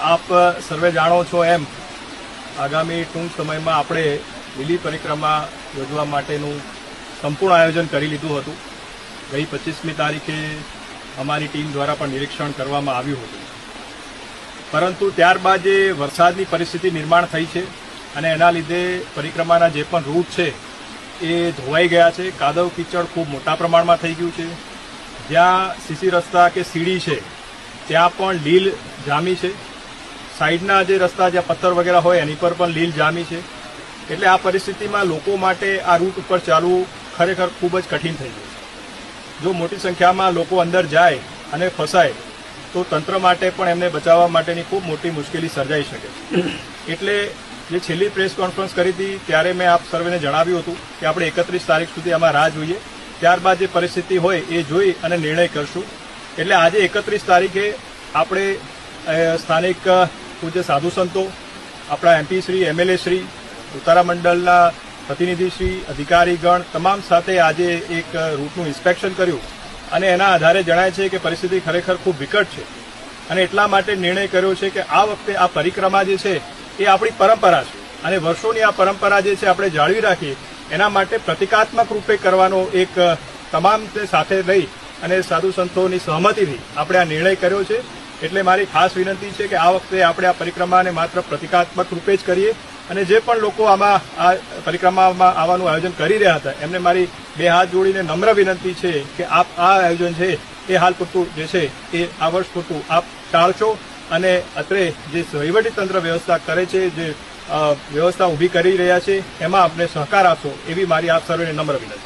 આપ સર્વે જાણો છો એમ આગામી ટૂંક સમયમાં આપણે લીલી પરિક્રમા યોજવા માટેનું સંપૂર્ણ આયોજન કરી લીધું હતું. ગઈ 25મી તારીખે અમારી ટીમ દ્વારા પણ નિરીક્ષણ કરવામાં આવ્યું હતું, પરંતુ ત્યારબાદ જે વરસાદની પરિસ્થિતિ નિર્માણ થઈ છે અને એના લીધે પરિક્રમાના જે પણ રૂટ છે એ ધોવાઈ ગયા છે. કાદવ કીચડ ખૂબ મોટા પ્રમાણમાં થઈ ગયું છે. જ્યાં સીસી રસ્તા કે સીડી છે ત્યાં પણ લીલ જામી છે. સાઈડના જે રસ્તા જ્યાં પથ્થર વગેરે હોય એની પર પણ લીલ જામી છે. એટલે આ પરિસ્થિતિમાં લોકો માટે આ રૂટ ઉપર ચાલવું ખરેખર ખૂબ જ કઠિન થઈ ગયું છે. જો મોટી સંખ્યામાં લોકો અંદર જાય અને ફસાય તો તંત્ર માટે પણ એમને બચાવવા માટેની ખૂબ મોટી મુશ્કેલી સર્જાઈ શકે. એટલે જે છેલ્લી પ્રેસ કોન્ફરન્સ કરી હતી ત્યારે મેં આપ સર્વેને જણાવ્યું હતું કે આપણે 31 તારીખ સુધી આમાં રાહ જોઈએ, ત્યારબાદ જે પરિસ્થિતિ હોય એ જોઈ અને નિર્ણય કરશું. એટલે આજે 31 તારીખે આપણે સ્થાનિક પૂજ્ય સાધુ સંતો, આપણા એમપી શ્રી, એમએલએ શ્રી, ઉતારા મંડળના પ્રતિનિધિશ્રી, અધિકારીગણ તમામ સાથે આજે એક રૂટનું ઇન્સ્પેક્શન કર્યું અને એના આધારે જણાય છે કે પરિસ્થિતિ ખરેખર ખૂબ વિકટ છે. અને એટલા માટે નિર્ણય કર્યો છે કે આ વખતે આ પરિક્રમા જે છે એ આપણી પરંપરા છે અને વર્ષોની આ પરંપરા જે છે આપણે જાળવી રાખીએ એના માટે પ્રતિકાત્મક રૂપે કરવાનો એક તમામ સાથે લઈ અને સાધુ સંતોની સહમતિથી આપણે આ નિર્ણય કર્યો છે. એટલે મારી ખાસ વિનંતી છે કે આ વખતે આપણે આ પરિક્રમાને માત્ર પ્રતિકાત્મક રૂપે જ કરીએ અને જે પણ લોકો આમાં આ પરિક્રમામાં આવવાનું આયોજન કરી રહ્યા હતા એમને મારી બે હાથ જોડીને નમ્ર વિનંતી છે કે આપ આ આયોજન છે એ હાલ પૂરતું જે છે એ આ વર્ષ પૂરતું આપ ટાળશો અને અત્રે જે વહીવટીતંત્ર વ્યવસ્થા કરે છે, જે વ્યવસ્થા ઊભી કરી રહ્યા છે એમાં આપને સહકાર આપશો એવી મારી આપ સર્વેને નમ્ર વિનંતી.